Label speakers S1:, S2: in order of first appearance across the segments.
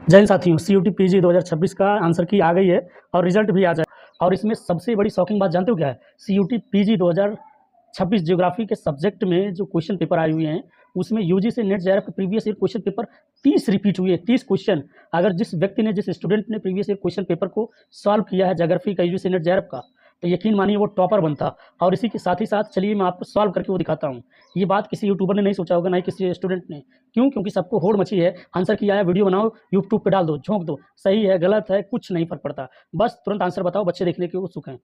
S1: जय हिंद साथियों, CUT PG 2026 का आंसर की आ गई है और रिजल्ट भी आ जाए। और इसमें सबसे बड़ी शॉकिंग बात जानते हो क्या है? CUT PG 2026 ज्योग्राफी के सब्जेक्ट में जो क्वेश्चन पेपर आए हुए हैं, उसमें यूजीसी नेट जेआरएफ के previous year question paper 30 repeat हुए, 30 क्वेश्चन। अगर जिस व्यक्ति ने, जिस स्टूडेंट ने प्रीवियस ईयर क्वेश्चन पेपर को सॉल्व किया है ज्योग्राफी का यूजीसी नेट जेआरएफ का, तो यकीन मानिए वो टॉपर बनता। और इसी के साथ ही साथ चलिए मैं आपको सॉल्व करके वो दिखाता हूँ। ये बात किसी यूट्यूबर ने नहीं सोचा होगा, ना ही किसी स्टूडेंट ने। क्यों? क्योंकि सबको होड़ मची है, आंसर किया है, वीडियो बनाओ, यूट्यूब पे डाल दो, झोंक दो, सही है गलत है कुछ नहीं फर्क पड़ता, बस तुरंत आंसर बताओ, बच्चे देखने के उत्सुक हैं।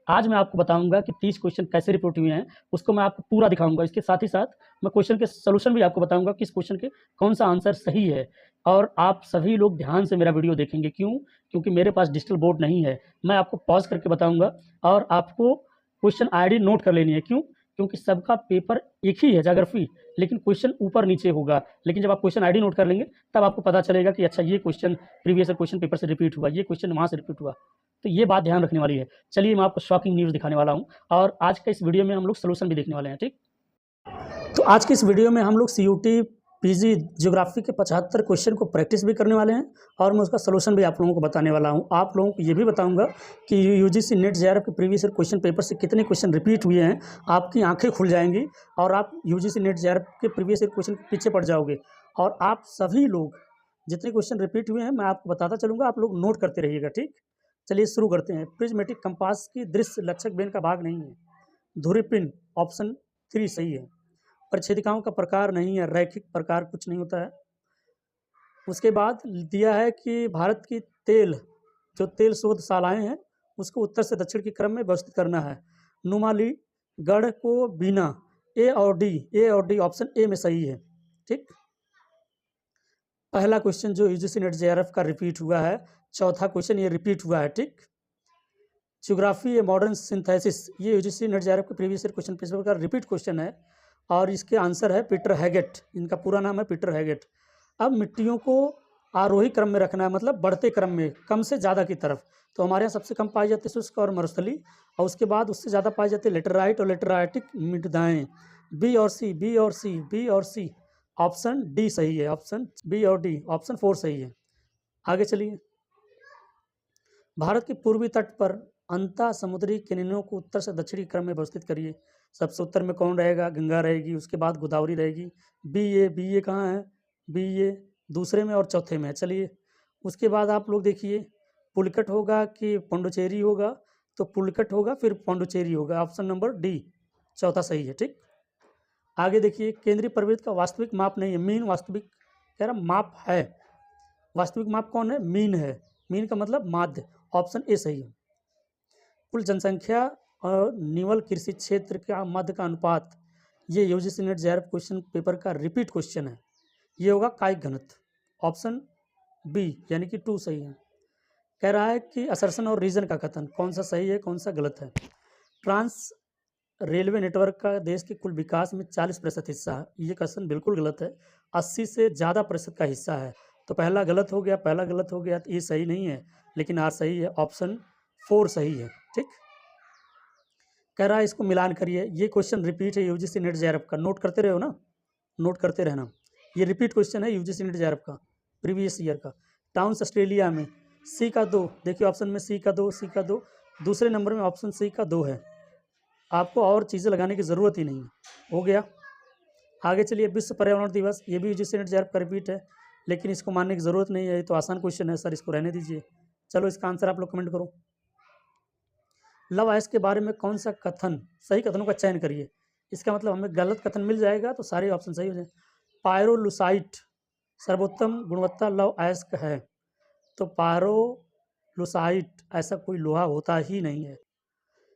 S1: आज मैं आपको बताऊंगा कि 30 क्वेश्चन कैसे रिपोर्ट हुए हैं, उसको मैं आपको पूरा दिखाऊंगा। इसके साथ ही साथ मैं क्वेश्चन के सोल्यूशन भी आपको बताऊंगा, किस क्वेश्चन के कौन सा आंसर सही है। और आप सभी लोग ध्यान से मेरा वीडियो देखेंगे। क्यों? क्योंकि मेरे पास डिजिटल बोर्ड नहीं है, मैं आपको पॉज करके बताऊंगा और आपको क्वेश्चन आईडी नोट कर लेनी है। क्यों? क्योंकि सबका पेपर एक ही है ज्योग्राफी, लेकिन क्वेश्चन ऊपर नीचे होगा। लेकिन जब आप क्वेश्चन आईडी नोट कर लेंगे तब आपको पता चलेगा कि अच्छा ये क्वेश्चन प्रीवियस क्वेश्चन पेपर से रिपीट हुआ, ये क्वेश्चन वहाँ से रिपीट हुआ। तो ये बात ध्यान रखने वाली है। चलिए मैं आपको शॉकिंग न्यूज़ दिखाने वाला हूँ और आज के इस वीडियो में हम लोग सोल्यूशन भी देखने वाले हैं। ठीक, तो आज के इस वीडियो में हम लोग CUT PG ज्योग्राफी के 75 क्वेश्चन को प्रैक्टिस भी करने वाले हैं और मैं उसका सोल्यूशन भी आप लोगों को बताने वाला हूं। आप लोगों को ये भी बताऊंगा कि यूजीसी नेट जेआरएफ के प्रीवियस ईयर क्वेश्चन पेपर से कितने क्वेश्चन रिपीट हुए हैं। आपकी आंखें खुल जाएंगी और आप यूजीसी नेट जेआरएफ के प्रीवियस ईयर क्वेश्चन के पीछे पड़ जाओगे। और आप सभी लोग जितने क्वेश्चन रिपीट हुए हैं मैं आपको बताता चलूँगा, आप लोग नोट करते रहिएगा। ठीक, चलिए शुरू करते हैं। प्रिज्मेटिक कंपास की दृश्य लक्षक बेन का भाग नहीं है। धुरी पिन ऑप्शन 3 सही है। परिच्छेदिकाओं का प्रकार नहीं है, रैखिक प्रकार कुछ नहीं होता है। उसके बाद दिया है कि भारत की जो तेल शोधशालाएं हैं उसको उत्तर से दक्षिण के क्रम में व्यवस्थित करना है। नुमाली गढ़ को बीना, ए और डी ऑप्शन ए में सही है। ठीक, पहला क्वेश्चन जो यूजीसी नेट जेआरएफ का रिपीट हुआ है, चौथा क्वेश्चन ये रिपीट हुआ है। ठीक, ज्योग्राफी ए मॉडर्न सिंथेसिस, ये यूजीसी नेट जेआरएफ के प्रीवियस ईयर क्वेश्चन पेपर का रिपीट क्वेश्चन है और इसके आंसर है पीटर हैगेट। इनका पूरा नाम है पीटर हैगेट। अब मिट्टियों को आरोही क्रम में रखना है, मतलब बढ़ते क्रम में, कम से ज़्यादा की तरफ। तो हमारे यहाँ सबसे कम पाई जाती है शुष्क और मरुस्थली, और उसके बाद उससे ज़्यादा पाई जाती है लेटराइट और लेटराइटिक मृदाएँ। बी और सी ऑप्शन डी सही है। ऑप्शन बी और डी ऑप्शन 4 सही है। आगे चलिए। भारत के पूर्वी तट पर अंतः समुद्री कैनियों को उत्तर से दक्षिणी क्रम में व्यवस्थित करिए। सबसे उत्तर में कौन रहेगा? गंगा रहेगी, उसके बाद गोदावरी रहेगी। बी ए कहाँ है? बी ए दूसरे में और चौथे में है। चलिए उसके बाद आप लोग देखिए, पुलिकट होगा कि पौंडुचेरी होगा? तो पुलिकट होगा, फिर पौंडुचेरी होगा। ऑप्शन नंबर डी चौथा सही है। ठीक, आगे देखिए, केंद्रीय प्रवृत्त का वास्तविक माप नहीं है, मीन वास्तविक कह रहा माप है। वास्तविक माप कौन है? मीन है। मीन का मतलब माध्य, ऑप्शन ए सही है। कुल जनसंख्या और निवल कृषि क्षेत्र का मध्य का अनुपात, ये UGC net JRF question paper का रिपीट क्वेश्चन है। ये होगा कायिक घनत्व, ऑप्शन बी यानी कि 2 सही है। कह रहा है कि असर्शन और रीजन का कथन, कौन सा सही है कौन सा गलत है? ट्रांस रेलवे नेटवर्क का देश के कुल विकास में 40% हिस्सा है, ये कथन बिल्कुल गलत है। 80 से ज़्यादा प्रतिशत का हिस्सा है। तो पहला गलत हो गया, तो ये सही नहीं है, लेकिन आर सही है। ऑप्शन 4 सही है। ठीक, कह रहा है इसको मिलान करिए। ये क्वेश्चन रिपीट है यूजीसी नेट जेआरएफ का, नोट करते रहो ना, नोट करते रहना। ये रिपीट क्वेश्चन है यूजीसी नेट जेआरएफ का प्रीवियस ईयर का। टाउन्स ऑस्ट्रेलिया में सी का 2, देखिए ऑप्शन में सी का 2, दूसरे नंबर में ऑप्शन सी का 2 है। आपको और चीज़ें लगाने की ज़रूरत ही नहीं है। हो गया, आगे चलिए। विश्व पर्यावरण दिवस, ये भी यूजीसी नेट जेआरएफ का रिपीट है, लेकिन इसको मानने की ज़रूरत नहीं है, ये तो आसान क्वेश्चन है सर, इसको रहने दीजिए। चलो इसका आंसर आप लोग कमेंट करो। लव आयस के बारे में कौन सा कथन, सही कथनों का चयन करिए। इसका मतलब हमें गलत कथन मिल जाएगा तो सारे ऑप्शन सही हो जाए। पायरोलुसाइट सर्वोत्तम गुणवत्ता लव अयस्क है, तो पायरोलुसाइट ऐसा कोई लोहा होता ही नहीं है।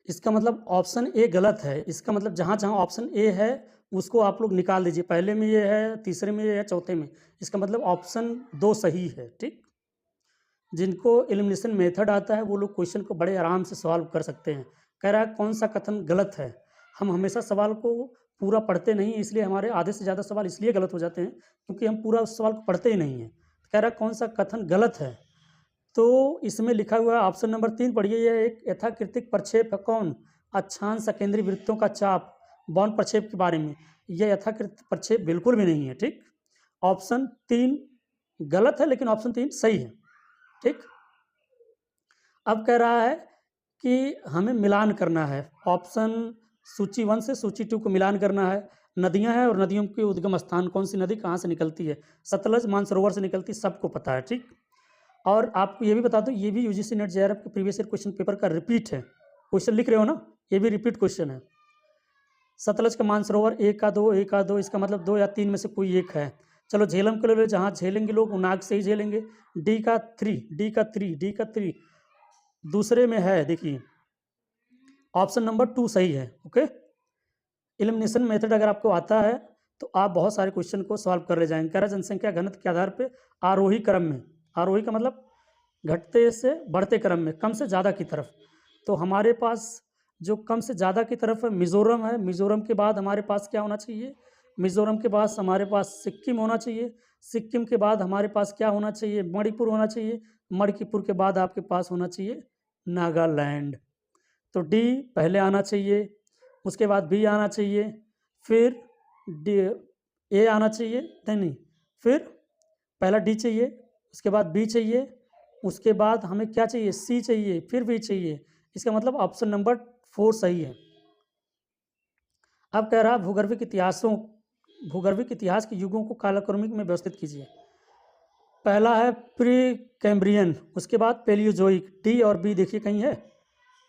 S1: इसका मतलब ऑप्शन ए गलत है। इसका मतलब जहाँ जहाँ ऑप्शन ए है उसको आप लोग निकाल दीजिए। पहले में ये है, तीसरे में ये है, चौथे में। इसका मतलब ऑप्शन 2 सही है। ठीक, जिनको एलिमिनेशन मेथड आता है वो लोग क्वेश्चन को बड़े आराम से सॉल्व कर सकते हैं। कह रहा है कौन सा कथन गलत है? हम हमेशा सवाल को पूरा पढ़ते नहीं, इसलिए हमारे आधे से ज़्यादा सवाल इसलिए गलत हो जाते हैं क्योंकि हम पूरा उस सवाल को पढ़ते ही नहीं हैं। कह रहा है कौन सा कथन गलत है? तो इसमें लिखा हुआ है ऑप्शन नंबर 3 पढ़िए। यह एक यथाकृतिक प्रक्षेप है। कौन? अक्षांश सकेंद्री वृत्तों का चाप, बॉन्ड प्रक्षेप के बारे में। यह यथाकृत प्रक्षेप बिल्कुल भी नहीं है। ठीक, ऑप्शन 3 गलत है, लेकिन ऑप्शन 3 सही है। ठीक, अब कह रहा है कि हमें मिलान करना है। ऑप्शन सूची 1 से सूची 2 को मिलान करना है। नदियां हैं और नदियों के उद्गम स्थान, कौन सी नदी कहाँ से निकलती है? सतलज मानसरोवर से निकलती, सबको पता है। ठीक, और आपको ये भी बता दूं, ये भी यूजीसी नेट जेआरएफ के प्रीवियस ईयर क्वेश्चन पेपर का रिपीट है। क्वेश्चन लिख रहे हो ना, ये भी रिपीट क्वेश्चन है। सतलज का मानसरोवर एक का दो, इसका मतलब 2 या 3 में से कोई एक है। चलो झेलम के लिए जहाँ झेलेंगे लोग वो नाग से ही झेलेंगे। डी का 3 दूसरे में है, देखिए ऑप्शन नंबर 2 सही है। ओके, एलिमिनेशन मेथड अगर आपको आता है तो आप बहुत सारे क्वेश्चन को सॉल्व कर ले जाएंगे। कह रहा जनसंख्या घनत्व के आधार पे आरोही क्रम में, आरोही का मतलब घटते से बढ़ते क्रम में, कम से ज़्यादा की तरफ। तो हमारे पास जो कम से ज़्यादा की तरफ है मिज़ोरम है। मिज़ोरम के बाद हमारे पास क्या होना चाहिए? मिज़ोरम के बाद हमारे पास सिक्किम होना चाहिए। सिक्किम के बाद हमारे पास क्या होना चाहिए? मणिपुर होना चाहिए। मणिपुर के बाद आपके पास होना चाहिए नागालैंड। तो डी पहले आना चाहिए, उसके बाद बी आना चाहिए, फिर डी ए आना चाहिए, नहीं, फिर पहला डी चाहिए, उसके बाद बी चाहिए, उसके बाद हमें क्या चाहिए? सी चाहिए, फिर बी चाहिए। इसका मतलब ऑप्शन नंबर 4 सही है। अब कह रहा भूगर्भिक इतिहास के युगों को कालक्रमिक में व्यवस्थित कीजिए। पहला है प्री कैम्ब्रियन, उसके बाद पेलियोजोइक। डी और बी देखिए कहीं है,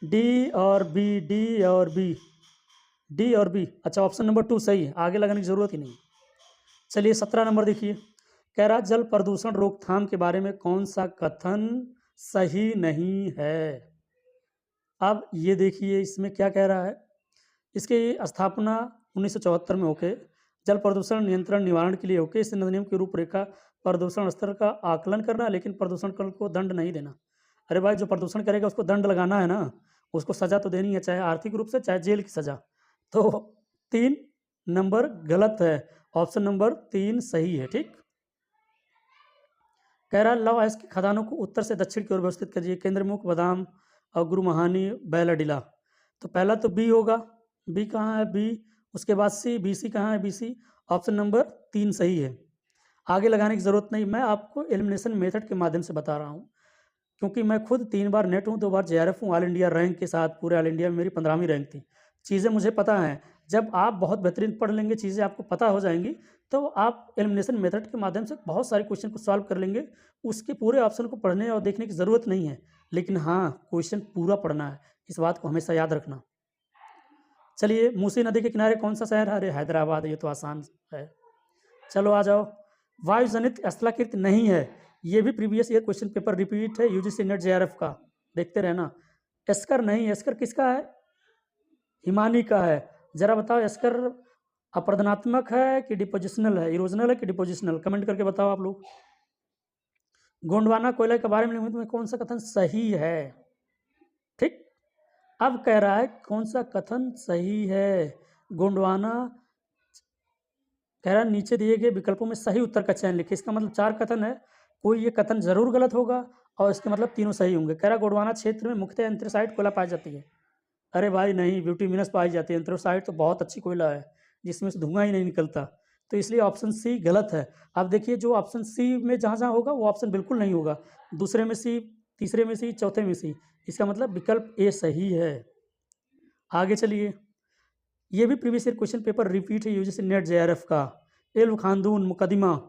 S1: डी और बी, डी और बी, डी और बी। अच्छा, ऑप्शन नंबर 2 सही है, आगे लगाने की जरूरत ही नहीं। चलिए 17 नंबर देखिए, कह रहा जल प्रदूषण रोकथाम के बारे में कौन सा कथन सही नहीं है? अब ये देखिए इसमें क्या कह रहा है। इसकी स्थापना 1974 में होके जल प्रदूषण नियंत्रण निवारण के लिए होके इस अधिनियम की रूपरेखा प्रदूषण स्तर का आकलन करना, लेकिन प्रदूषण को दंड नहीं देना। अरे भाई, जो प्रदूषण करेगा उसको दंड लगाना है ना, उसको सजा तो देनी है, चाहे आर्थिक रूप से चाहे जेल की सजा। तो 3 नंबर गलत है, ऑप्शन नंबर 3 सही है। ठीक, कह रहा लव आइस की खदानों को उत्तर से दक्षिण की ओर व्यवस्थित करिए। केंद्रमुख, बादाम और गुरुमहानी, बैलाडिला। तो पहला तो बी होगा, बी कहाँ है? बी। उसके बाद सी, बी सी कहाँ है? B C. ऑप्शन नंबर 3 सही है, आगे लगाने की ज़रूरत नहीं। मैं आपको एलिमिनेशन मेथड के माध्यम से बता रहा हूँ, क्योंकि मैं खुद 3 बार नेट हूँ, 2 बार जेआरएफ हूँ। ऑल इंडिया रैंक के साथ पूरे ऑल इंडिया में मेरी 15वीं रैंक थी। चीज़ें मुझे पता हैं। जब आप बहुत बेहतरीन पढ़ लेंगे, चीज़ें आपको पता हो जाएंगी, तो आप एलिमिनेशन मेथड के माध्यम से बहुत सारे क्वेश्चन को सॉल्व कर लेंगे। उसके पूरे ऑप्शन को पढ़ने और देखने की ज़रूरत नहीं है, लेकिन हाँ, क्वेश्चन पूरा पढ़ना है, इस बात को हमेशा याद रखना। चलिए, मूसी नदी के किनारे कौन सा शहर है? अरे हैदराबाद, ये तो आसान है। चलो आ जाओ, वायु जनित स्थलाकृत नहीं है। ये भी previous year question paper repeat है यूजीसी नेट जेआरएफ का, देखते रहना। एस्कर नहीं, एस्कर किसका है? हिमानी का है। जरा बताओ, एस्कर अपरदनात्मक है कि डिपोजिशनल है? इरोजनल है कि डिपोजिशनल? कमेंट करके बताओ आप लोग। गोंडवाना कोयला के बारे में कौन सा कथन सही है? ठीक, अब कह रहा है कौन सा कथन सही है। गोंडवाना कह रहा है नीचे दिए गए विकल्पों में सही उत्तर का चयन लिखिए। इसका मतलब 4 कथन है, कोई ये कथन जरूर गलत होगा और इसके मतलब तीनों सही होंगे। कह रहा गोंडवाना क्षेत्र में मुख्यतः एंथ्रेसाइट कोयला पाई जाती है। अरे भाई नहीं, ब्यूटीमिनस पाई जाती है। एंथ्रेसाइट तो बहुत अच्छी कोयला है जिसमें से धुआं ही नहीं निकलता, तो इसलिए ऑप्शन सी गलत है। अब देखिए, जो ऑप्शन सी में जहाँ जहाँ होगा वो ऑप्शन बिल्कुल नहीं होगा। दूसरे में सी, तीसरे में सी, चौथे में सी, इसका मतलब विकल्प ए सही है। आगे चलिए, ये भी previous year question paper repeat है यूजीसी नेट जेआरएफ का। इल्म खानदून मुकदमा।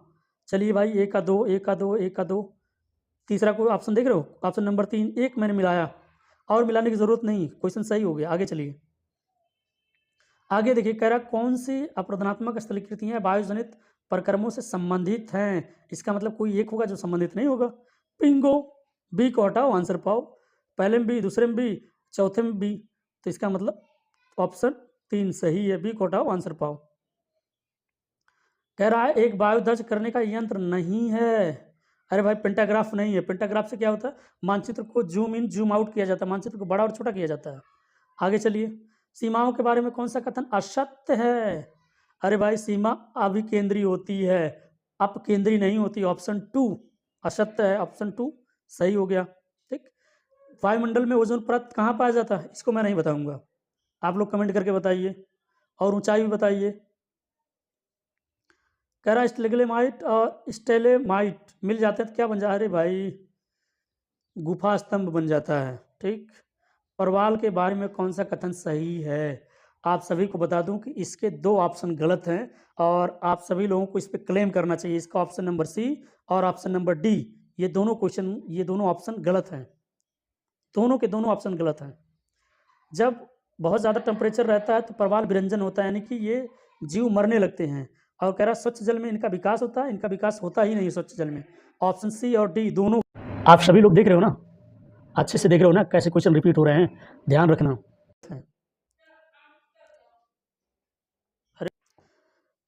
S1: चलिए भाई, एक का दो। तीसरा कोई ऑप्शन देख रहे हो? ऑप्शन नंबर 3, एक मैंने मिलाया, और मिलाने की जरूरत नहीं, क्वेश्चन सही हो गया। आगे चलिए, आगे देखिए, कह रहा कौन सी अपरदनात्मक स्थलाकृतियां वायुजनित प्रक्रमों से संबंधित हैं? इसका मतलब कोई एक होगा जो संबंधित नहीं होगा। बिंगो, बी को हटाओ, आंसर पाओ। पहले में बी, दूसरे में बी, चौथे में बी, तो इसका मतलब ऑप्शन 3 सही है, बी को हटाओ, आंसर पाओ। कह रहा है एक वायु दर्ज करने का यंत्र नहीं है। अरे भाई, पेंटाग्राफ नहीं है। पेंटाग्राफ से क्या होता है? मानचित्र को जूम इन जूम आउट किया जाता है, मानचित्र को बड़ा और छोटा किया जाता है। आगे चलिए, सीमाओं के बारे में कौन सा कथन असत्य है? अरे भाई, सीमा अभिकेंद्री होती है, अपकेंद्री नहीं होती। ऑप्शन 2 असत्य है, ऑप्शन 2 सही हो गया। ठीक, वायुमंडल में ओजोन परत कहाँ पाया जाता है? इसको मैं नहीं बताऊंगा, आप लोग कमेंट करके बताइए, और ऊंचाई भी बताइए। कह रहा है स्टेलेमाइट और स्टेलेमाइट मिल जाते हैं तो क्या बन जाता है? अरे भाई गुफा स्तंभ बन जाता है। ठीक, परवाल के बारे में कौन सा कथन सही है? आप सभी को बता दूं कि इसके 2 ऑप्शन गलत हैं और आप सभी लोगों को इस पे क्लेम करना चाहिए। इसका ऑप्शन नंबर सी और ऑप्शन नंबर डी, ये दोनों ऑप्शन गलत हैं। दोनों के दोनों ऑप्शन गलत हैं। जब बहुत ज़्यादा टेम्परेचर रहता है तो परवाल विरंजन होता है, यानी कि ये जीव मरने लगते हैं। और कह रहा है स्वच्छ जल में इनका विकास होता है, इनका विकास होता ही नहीं है स्वच्छ जल में। ऑप्शन सी और डी दोनों। आप सभी लोग देख रहे हो ना, अच्छे से देख रहे हो ना कैसे क्वेश्चन रिपीट हो रहे हैं, ध्यान रखना।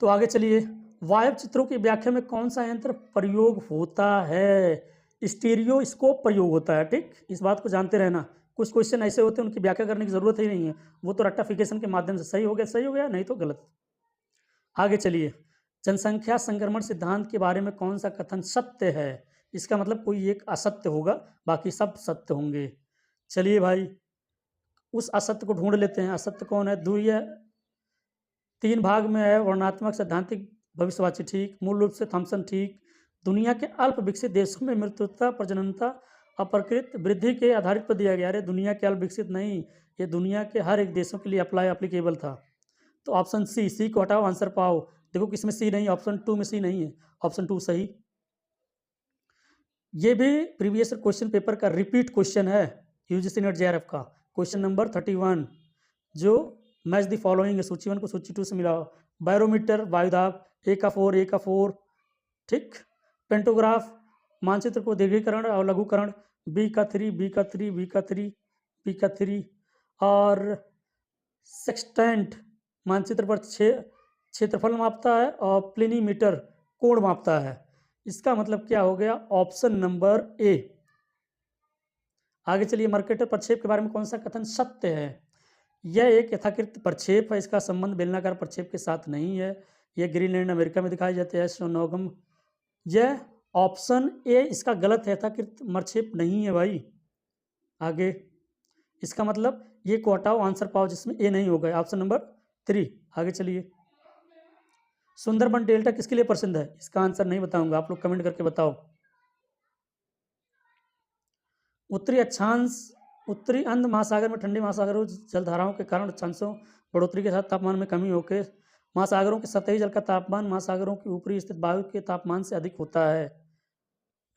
S1: तो आगे चलिए, वायव चित्रों की व्याख्या में कौन सा यंत्र प्रयोग होता है? स्टीरियोस्कोप प्रयोग होता है। ठीक, इस बात को जानते रहना। कुछ क्वेश्चन ऐसे होते हैं उनकी व्याख्या करने की जरूरत ही नहीं है, वो तो रट्टाफिकेशन के माध्यम से सही हो गया, नहीं तो गलत। आगे चलिए, जनसंख्या संक्रमण सिद्धांत के बारे में कौन सा कथन सत्य है? इसका मतलब कोई एक असत्य होगा, बाकी सब सत्य होंगे। चलिए भाई, उस असत्य को ढूंढ लेते हैं। असत्य कौन है? ध्रुवीय 3 भाग में है, वर्णनात्मक, सैद्धांतिक, भविष्यवाची। ठीक, मूल रूप से थॉमसन। ठीक, दुनिया के अल्प विकसित देशों में मृत्युता प्रजननता अप्रकृत वृद्धि के आधारित पर दिया गया। अरे दुनिया के अल्प विकसित नहीं, ये दुनिया के हर एक देशों के लिए एप्लीकेबल था। तो ऑप्शन सी को हटाओ, आंसर पाओ। देखो किसमें सी नहीं, ऑप्शन 2 में सी नहीं है, ऑप्शन 2 सही। ये भी प्रीवियस क्वेश्चन पेपर का रिपीट क्वेश्चन है, यूजीसी नेट जेआरएफ का, क्वेश्चन नंबर 31, जो मैच द फॉलोइंग है। सूची 1 को सूची 2 से मिलाओ। बैरोमीटर वायुदाब, ए का 4। ठीक, पेंटोग्राफ मानचित्र को दीर्घीकरण और लघुकरण, बी का 3। और सेक्सटेंट मानचित्र पर क्षेत्रफल मापता है और प्लेनीमीटर कोण मापता है। इसका मतलब क्या हो गया? ऑप्शन नंबर ए। आगे चलिए, मर्केटर प्रक्षेप के बारे में कौन सा कथन सत्य है? यह एक यथाकृत प्रक्षेप है, इसका संबंध बेलनाकार प्रक्षेप के साथ नहीं है। यह ग्रीनलैंड अमेरिका में दिखाई जाते हैं, सोनोगम। यह ऑप्शन ए इसका गलत है, यथाकृत प्रक्षेप नहीं है भाई। आगे, इसका मतलब ये को हटाओ, आंसर पाओ जिसमें ए नहीं होगा, ऑप्शन नंबर 3। आगे चलिए, सुंदरबन डेल्टा किसके लिए प्रसिद्ध है? इसका आंसर नहीं बताऊंगा, आप लोग कमेंट करके बताओ। उत्तरी अक्षांश, उत्तरी अंध महासागर में ठंडी महासागरों जलधाराओं के कारण अक्षांशों बढ़ोतरी के साथ तापमान में कमी होकर महासागरों के सतही जल का तापमान महासागरों के ऊपरी स्थित वायु के तापमान से अधिक होता है।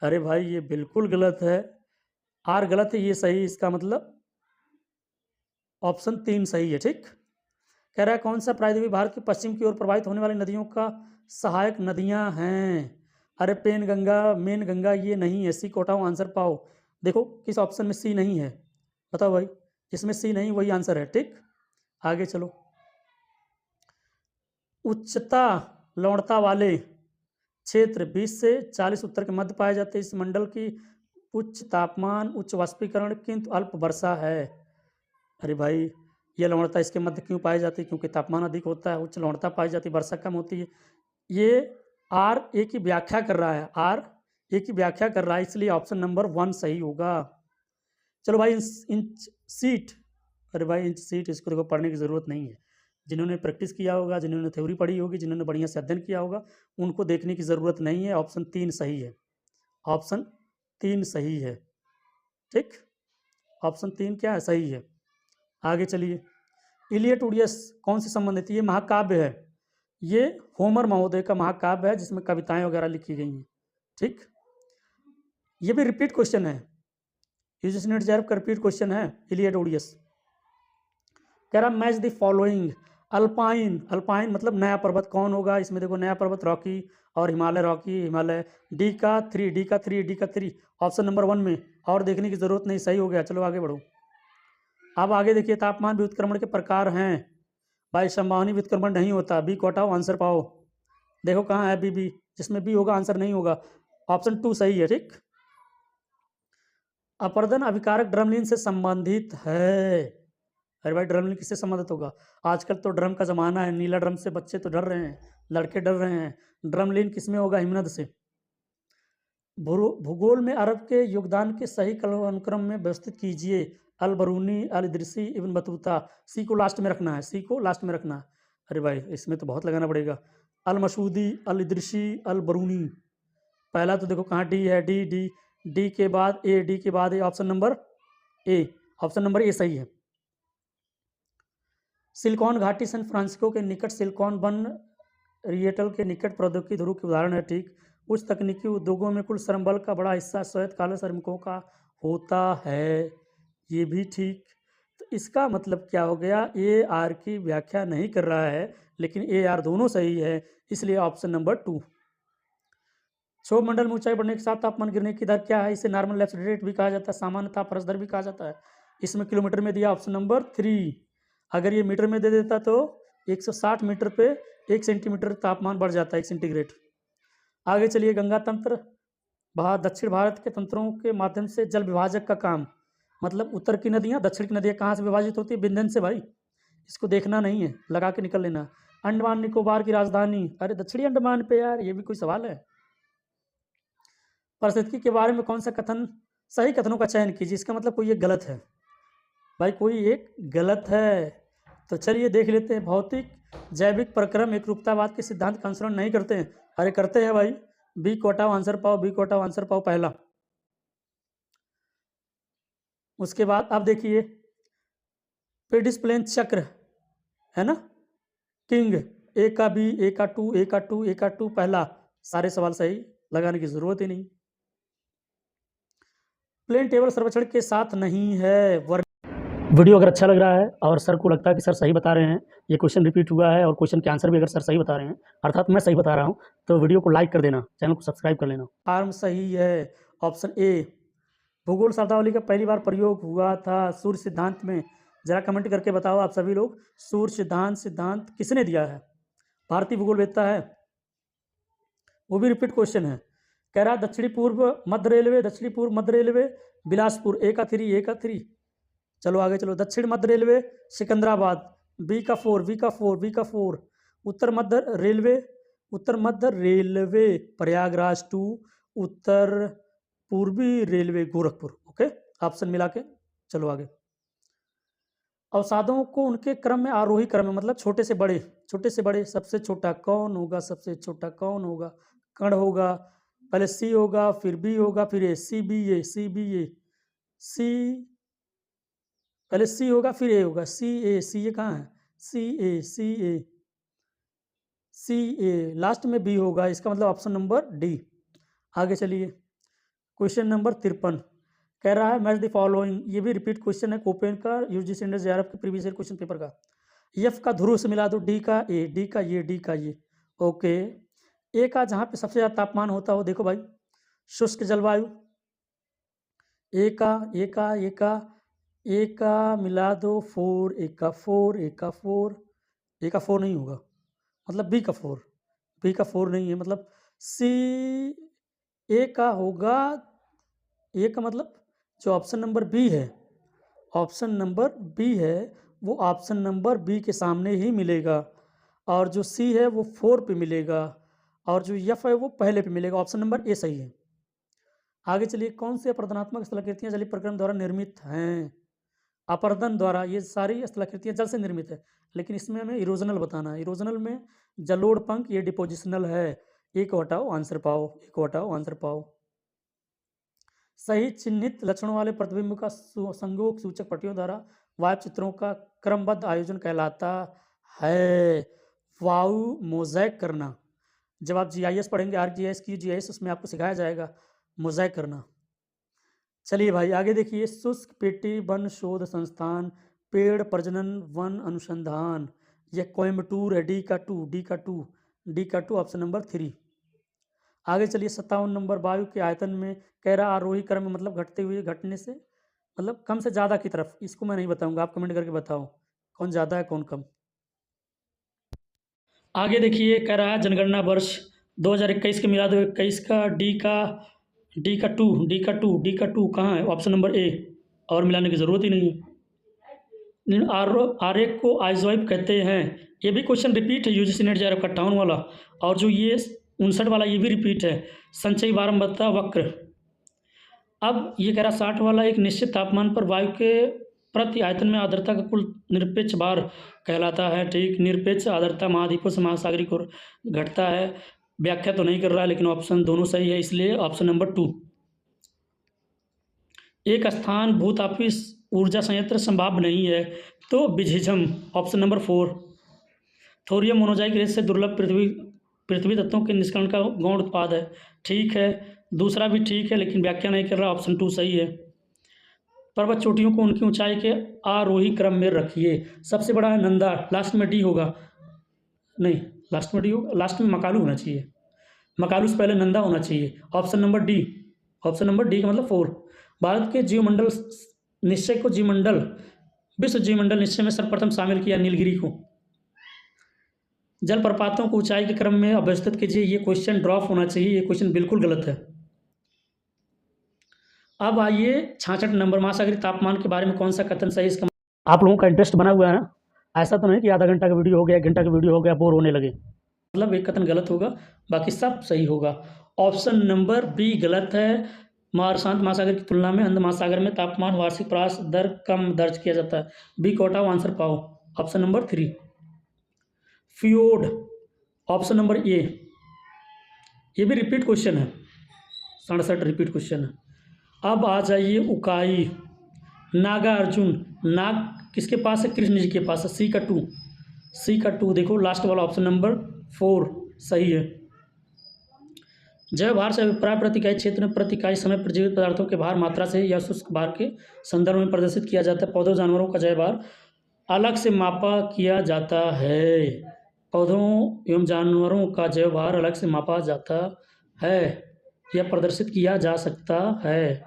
S1: अरे भाई ये बिल्कुल गलत है, आर गलत है, ये सही। इसका मतलब ऑप्शन 3 सही है। ठीक, कह रहा है कौन सा प्रायद्वीपीय भारत की पश्चिम की ओर प्रवाहित होने वाली नदियों का सहायक नदियां हैं? अरे पेन गंगा, मेन गंगा, ये नहीं है। सी को हटाओ, आंसर पाओ। देखो किस ऑप्शन में सी नहीं है, बताओ भाई। जिसमें सी नहीं वही आंसर है। ठीक, आगे चलो, उच्चता लवणता वाले क्षेत्र 20 से 40 उत्तर के मध्य पाए जाते हैं। इस मंडल की उच्च तापमान, उच्च वाष्पीकरण किंतु अल्प वर्षा है। अरे भाई ये लवणता इसके मध्य क्यों पाई जाती है? क्योंकि तापमान अधिक होता है, उच्च लवणता पाई जाती है, वर्षा कम होती है। ये आर ए की व्याख्या कर रहा है, आर ए की व्याख्या कर रहा है, इसलिए ऑप्शन नंबर 1 सही होगा। चलो भाई, इंच सीट, अरे भाई इंच सीट, इसको देखो पढ़ने की ज़रूरत नहीं है। जिन्होंने प्रैक्टिस किया होगा, जिन्होंने थ्योरी पढ़ी होगी, जिन्होंने बढ़िया से अध्ययन किया होगा, उनको देखने की ज़रूरत नहीं है। ऑप्शन 3 सही है, ऑप्शन 3 सही है। ठीक, ऑप्शन 3 क्या है? सही है। आगे चलिए, इलियड ओडियस कौन से संबंधित? ये महाकाव्य है, ये होमर महोदय का महाकाव्य है जिसमें कविताएं वगैरह लिखी गई हैं। ठीक, ये भी रिपीट क्वेश्चन है, यूजीसी नेट जेआरएफ का रिपीट क्वेश्चन है, इलियड ओडियस। कह रहा match the following. Alpine, alpine मतलब नया पर्वत कौन होगा? इसमें देखो नया पर्वत रॉकी और हिमालय, रॉकी हिमालय। डी का 3 ऑप्शन नंबर 1 में, और देखने की जरूरत नहीं, सही हो गया। चलो आगे बढ़ो। अब आगे देखिए, तापमान व्युत्क्रमण के प्रकार हैं। भाई संभावनी व्युत्क्रमण नहीं होता, बी को हटाओ, आंसर पाओ। देखो कहाँ है बी, जिसमें बी होगा आंसर नहीं होगा। ऑप्शन 2 सही है। ठीक, अपर्दन अभिकारक ड्रमलिन से संबंधित है। अरे भाई ड्रमलिन किससे संबंधित होगा? आजकल तो ड्रम का ज़माना है, नीला ड्रम से बच्चे तो डर रहे हैं, लड़के डर रहे हैं। ड्रमलिन किसमें होगा? हिमनद से। भूगोल में अरब के योगदान के सही अनुक्रम में व्यवस्थित कीजिए। अल बरूनी, अल इदरिसी, इब्न बतूता। सी को लास्ट में रखना है, सी को लास्ट में रखना है। अरे भाई इसमें तो बहुत लगाना पड़ेगा। अल मसूदी, अल इदरिसी, अल बरूनी। पहला तो देखो कहाँ डी है, डी डी डी के बाद ए, डी के बाद A, option number A, option number A सही है। सिलिकॉन घाटी सैन फ्रांसिस्को के निकट सिलिकॉन वन रिएटल के निकट प्रौद्योगिकी ध्रुव की उदाहरण है। ठीक, उच्च तकनीकी उद्योगों में कुल श्रम बल का बड़ा हिस्सा श्वेत काले श्रमिकों का होता है, ये भी ठीक। तो इसका मतलब क्या हो गया, ए आर की व्याख्या नहीं कर रहा है, लेकिन ए आर दोनों सही है, इसलिए ऑप्शन नंबर 2। क्षोभ मंडल में ऊंचाई बढ़ने के साथ तापमान गिरने की दर क्या है, इसे नॉर्मल लैप्स रेट भी कहा जाता है, सामान्यतः परस दर भी कहा जाता है। इसमें किलोमीटर में दिया, ऑप्शन नंबर 3। अगर ये मीटर में दे देता तो 160 मीटर पे 1 सेंटीमीटर तापमान बढ़ जाता है, 1 सेंटीग्रेड। आगे चलिए, गंगा तंत्र दक्षिण भारत के तंत्रों के माध्यम से जल विभाजक का काम, मतलब उत्तर की नदियाँ दक्षिण की नदियाँ कहाँ से विभाजित होती है, विंध्यन से। भाई इसको देखना नहीं है, लगा के निकल लेना। अंडमान निकोबार की राजधानी, अरे दक्षिणी अंडमान पे यार, ये भी कोई सवाल है। पारिस्थितिकी के बारे में कौन सा कथन, सही कथनों का चयन कीजिए, इसका मतलब कोई एक गलत है। भाई कोई एक गलत है, तो चलिए देख लेते हैं। भौतिक जैविक प्रक्रम एकरूपतावाद के सिद्धांत का अनुसरण नहीं करते हैं, अरे करते हैं भाई। बी को हटाओ आंसर पाओ, बी को हटाओ आंसर पाओ पहला। उसके बाद अब देखिए, पेडिसप्लेन चक्र है ना, किंग, ए का बी, ए का टू, ए का टू, ए का टू पहला, सारे सवाल सही, लगाने की जरूरत ही नहीं। प्लेन टेबल सर्वेक्षण के साथ नहीं है। वीडियो अगर अच्छा लग रहा है और सर को लगता है कि सर सही बता रहे हैं, ये क्वेश्चन रिपीट हुआ है और क्वेश्चन के आंसर भी अगर सर सही बता रहे हैं, अर्थात मैं सही बता रहा हूँ, तो वीडियो को लाइक कर देना, चैनल को सब्सक्राइब कर लेना। आर्म सही है, ऑप्शन ए। भूगोल शब्दावली का पहली बार प्रयोग हुआ था सूर्य सिद्धांत में, जरा कमेंट करके बताओ आप सभी लोग, सूर्य सिद्धांत किसने दिया है, भारतीय भूगोल वेत्ता है, वो भी रिपीट क्वेश्चन है। कह रहा दक्षिणी पूर्व मध्य रेलवे, दक्षिणी पूर्व मध्य रेलवे बिलासपुर, ए का 3, ए का 3। चलो आगे चलो, दक्षिण मध्य रेलवे सिकंदराबाद, बी का 4, बी का 4, बी का 4। उत्तर मध्य रेलवे प्रयागराज 2, उत्तर पूर्वी रेलवे गोरखपुर। ओके, ऑप्शन मिला के चलो आगे। अवसादों को उनके क्रम में, आरोही क्रम में, मतलब छोटे से बड़े, सबसे छोटा कौन होगा, सबसे छोटा कौन होगा, कण होगा, पहले सी होगा, फिर बी होगा, फिर ए, सी बी ए, सी बी ए, सी, पहले सी होगा फिर ए होगा, सी ए, सी ए कहाँ है, सी ए, सी ए, सी ए, लास्ट में बी होगा, इसका मतलब ऑप्शन नंबर डी। आगे चलिए, क्वेश्चन नंबर 53 कह रहा है मैच द फॉलोइंग, ये भी रिपीट क्वेश्चन है कोपेन का, यूजीसी इंडस जेआरएफ के प्रीवियस ईयर क्वेश्चन पेपर का। एफ का ध्रुव से मिला दो, डी का ए, डी का ये, डी का ये। ओके, ए का जहाँ पे सबसे ज़्यादा तापमान होता हो, देखो भाई शुष्क जलवायु, ए का मिला दो 4, ए का 4, ए का 4, ए का 4 नहीं होगा, मतलब बी का 4, बी का 4 नहीं है, मतलब सी, ए का होगा, ए का मतलब जो ऑप्शन नंबर बी है, ऑप्शन नंबर बी है, वो ऑप्शन नंबर बी के सामने ही मिलेगा, और जो सी है वो 4 पे मिलेगा, और जो एफ है वो पहले पे मिलेगा, ऑप्शन नंबर ए सही है। आगे चलिए, कौन सी अपरदनात्मक स्थलाकृतियाँ जलीय प्रक्रम द्वारा निर्मित हैं, अपरदन द्वारा, ये सारी स्थलाकृतियाँ जल से निर्मित है, लेकिन इसमें हमें इरोजनल बताना है। इरोजनल में जलोढ़ पंख, ये डिपोजिशनल है, ए को हटाओ आंसर पाओ, ए को हटाओ आंसर पाओ। सही चिन्हित लक्षणों वाले प्रतिबिंब का संयोग सूचक पट्टियों द्वारा वायु चित्रों का क्रमबद्ध आयोजन कहलाता है। वायु मोज़ैक करना, जब आप जीआईएस पढ़ेंगे, आरजीआईएस की जीआईएस, उसमें आपको सिखाया जाएगा मोज़ैक करना। चलिए भाई आगे देखिए, शुष्क पेटी वन शोध संस्थान, पेड़ प्रजनन वन अनुसंधान, यह कोयम्बटूर है, डी का 2, डी का 2, डी का 2, ऑप्शन नंबर 3। आगे चलिए, 57 नंबर, वायु के आयतन में कह रहा आरोही क्रम में, मतलब घटते हुए, घटने से मतलब कम से ज़्यादा की तरफ, इसको मैं नहीं बताऊंगा, आप कमेंट करके बताओ कौन ज़्यादा है कौन कम। आगे देखिए, कह रहा है जनगणना वर्ष 2021 के मिला दो 21 का, डी का 2, डी का 2, डी का 2 कहाँ है, ऑप्शन नंबर ए, और मिलाने की ज़रूरत ही नहीं है। आरेख को आइजोइप कहते हैं, ये भी क्वेश्चन रिपीट है यूजीसी नेट जेआरएफ का 58 वाला, और जो ये 59 वाला ये भी रिपीट है, संचयी बारंबारता वक्र। अब ये कह रहा 60 वाला, एक निश्चित तापमान पर वायु के प्रति आयतन में आर्द्रता का कुल निरपेक्ष भार कहलाता है। ठीक, निरपेक्ष आर्द्रता महाद्वीपों से महासागरीय की ओर घटता है। व्याख्या तो नहीं कर रहा है, लेकिन ऑप्शन दोनों सही है, इसलिए ऑप्शन नंबर 2। एक स्थान भूतापीय ऊर्जा संयंत्र संभाव्य नहीं है, तो बिझिझम, ऑप्शन नंबर 4। थोरियम मोनोजाइक रेत से दुर्लभ पृथ्वी तत्वों के निष्कलन का गौण उत्पाद है। ठीक है, दूसरा भी ठीक है, लेकिन व्याख्या नहीं कर रहा, ऑप्शन 2 सही है। पर्वत चोटियों को उनकी ऊंचाई के आरोही क्रम में रखिए। सबसे बड़ा है नंदा, लास्ट में डी होगा, नहीं लास्ट में डी होगा, लास्ट में मकालू होना चाहिए, मकालू से पहले नंदा होना चाहिए। Option number D, option number D का मतलब 4। भारत के जीवमंडल निश्चय को विश्व जीवमंडल निश्चय में सर्वप्रथम शामिल किया नीलगिरी को। जलप्रपातों को ऊंचाई के क्रम में अवस्थित कीजिए। ये क्वेश्चन ड्रॉप होना चाहिए, ये क्वेश्चन बिल्कुल गलत है। अब आइए 66 नंबर, महासागरीय तापमान के बारे में कौन सा कथन सही? इसका आप लोगों का इंटरेस्ट बना हुआ है ना, ऐसा तो नहीं कि आधा घंटा का वीडियो हो गया, 1 घंटा का वीडियो हो गया, बोर होने लगे। मतलब एक कथन गलत होगा, बाकी सब सही होगा। ऑप्शन नंबर बी गलत है। शांत महासागर की तुलना में अंध महासागर में तापमान वार्षिक प्रवास दर कम दर्ज किया जाता है। बी को हटाओ, आंसर पाओ, option number 3। Fjord, option number ए। ये भी रिपीट क्वेश्चन है, 67 रिपीट क्वेश्चन है। अब आ जाइए उकाई, नागा अर्जुन। नाग किसके पास है? कृष्ण जी के पास है। सी का 2 देखो, लास्ट वाला ऑप्शन नंबर 4 सही है। जैव भार से अभिप्राय प्रति इकाई क्षेत्र में प्रति इकाई समय पर जीवित पदार्थों के भार मात्रा से या शुष्क भार के संदर्भ में प्रदर्शित किया जाता है। पौधों जानवरों का जैव भार अलग से मापा किया जाता है। पौधों एवं जानवरों का जैव भार अलग से मापा जाता है या प्रदर्शित किया जा सकता है।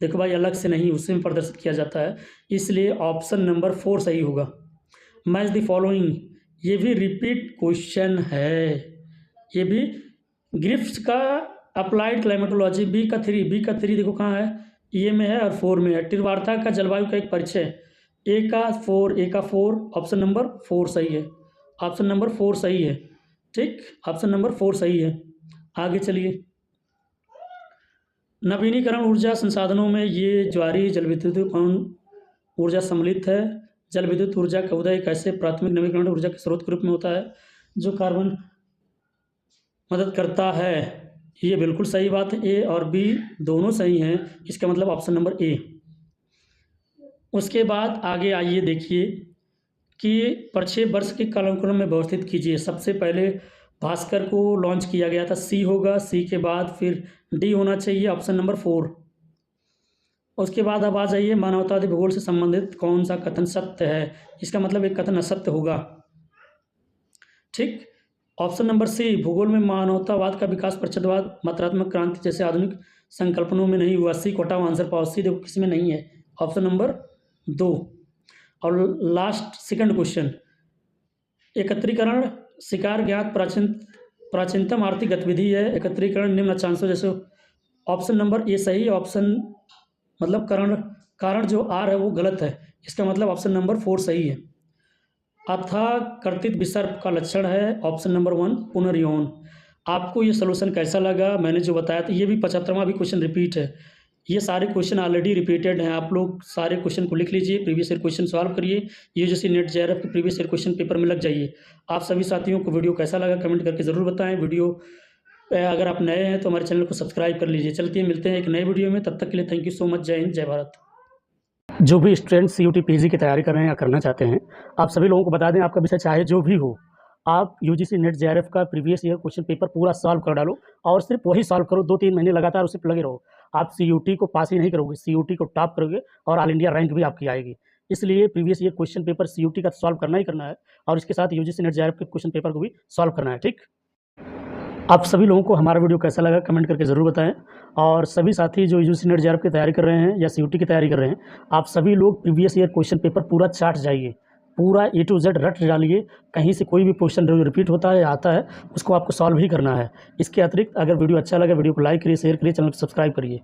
S1: देखो भाई, अलग से नहीं, उसी में प्रदर्शित किया जाता है, इसलिए ऑप्शन नंबर 4 सही होगा। मैच द फॉलोइंग, ये भी रिपीट क्वेश्चन है। ये भी ग्रिफ्स का अप्लाइड क्लाइमेटोलॉजी, बी का 3 देखो कहाँ है, ए में है और 4 में है। टिरवार्ता का जलवायु का एक परिचय, ए का 4, ऑप्शन नंबर 4 सही है, ऑप्शन नंबर 4 सही है। ठीक, ऑप्शन नंबर 4 सही है। आगे चलिए, नवीनीकरण ऊर्जा संसाधनों में ये ज्वारी जल विद्युत कौन ऊर्जा सम्मिलित है? जल विद्युत ऊर्जा का उदय कैसे प्राथमिक नवीकरण ऊर्जा के स्रोत के रूप में होता है, जो कार्बन मदद करता है। ये बिल्कुल सही बात है, ए और बी दोनों सही हैं, इसका मतलब ऑप्शन नंबर ए। उसके बाद आगे आइए, देखिए कि प्रक्षेप वर्ष के कालक्रम में व्यवस्थित कीजिए। सबसे पहले भास्कर को लॉन्च किया गया था, सी होगा, सी के बाद फिर डी होना चाहिए, ऑप्शन नंबर 4। उसके बाद अब आ जाइए, मानवतावादी भूगोल से संबंधित कौन सा कथन सत्य है? इसका मतलब एक कथन असत्य होगा। ठीक, ऑप्शन नंबर सी, भूगोल में मानवतावाद का विकास प्रच्छदवाद मात्रात्मक क्रांति जैसे आधुनिक संकल्पनों में नहीं हुआ। सी को हटाओ, आंसर पाओ। सी देखो किसी में नहीं है, ऑप्शन नंबर 2। और लास्ट सेकंड क्वेश्चन, एकत्रीकरण शिकार ज्ञात प्राचीनतम आर्थिक गतिविधि है। एकत्रीकरण निम्न अक्षांशों जैसे, ऑप्शन नंबर ए सही, ऑप्शन मतलब कारण जो आर है वो गलत है, इसका मतलब ऑप्शन नंबर 4 सही है। अथाकर्तित विसर्प का लक्षण है, ऑप्शन नंबर 1 पुनर्यौन। आपको ये सोल्यूशन कैसा लगा? मैंने जो बताया था, ये भी 75वां भी क्वेश्चन रिपीट है। ये सारे क्वेश्चन ऑलरेडी रिपीटेड हैं, आप लोग सारे क्वेश्चन को लिख लीजिए, प्रीवियस ईयर क्वेश्चन सॉल्व करिए, यूजीसी नेट जेआरएफ के प्रीवियस ईयर क्वेश्चन पेपर में लग जाइए। आप सभी साथियों को वीडियो कैसा लगा कमेंट करके ज़रूर बताएं। वीडियो अगर आप नए हैं तो हमारे चैनल को सब्सक्राइब कर लीजिए। चलते हैं, मिलते हैं एक नए वीडियो में, तब तक के लिए थैंक यू सो मच। जय हिंद, जय भारत। जो भी स्टूडेंट CUT PG की तैयारी कर रहे हैं या करना चाहते हैं, आप सभी लोगों को बता दें, आपका विषय चाहे जो भी हो, आप यूजीसी नेट जेआरएफ का प्रीवियस ईयर क्वेश्चन पेपर पूरा सॉल्व कर डालो, और सिर्फ वही सॉल्व करो, 2-3 महीने लगातार उसी पर लगे रहो। आप CUT को पास ही नहीं करोगे, CUT को टॉप करोगे और ऑल इंडिया रैंक भी आपकी आएगी। इसलिए previous year question paper CUT का सॉल्व करना ही करना है, और इसके साथ यूजीसी नेट जेआरएफ के क्वेश्चन पेपर को भी सॉल्व करना है। ठीक, आप सभी लोगों को हमारा वीडियो कैसा लगा कमेंट करके ज़रूर बताएं। और सभी साथी जो यूजीसी नेट जेआरएफ की तैयारी कर रहे हैं या CUT की तैयारी कर रहे हैं, आप सभी लोग प्रीवियस ईयर क्वेश्चन पेपर पूरा चाट जाइए, पूरा A to Z रट डालिए। कहीं से कोई भी क्वेश्चन जो रिपीट होता है या आता है, उसको आपको सॉल्व ही करना है। इसके अतिरिक्त अगर वीडियो अच्छा लगे, वीडियो को लाइक करिए, शेयर करिए, चैनल को सब्सक्राइब करिए।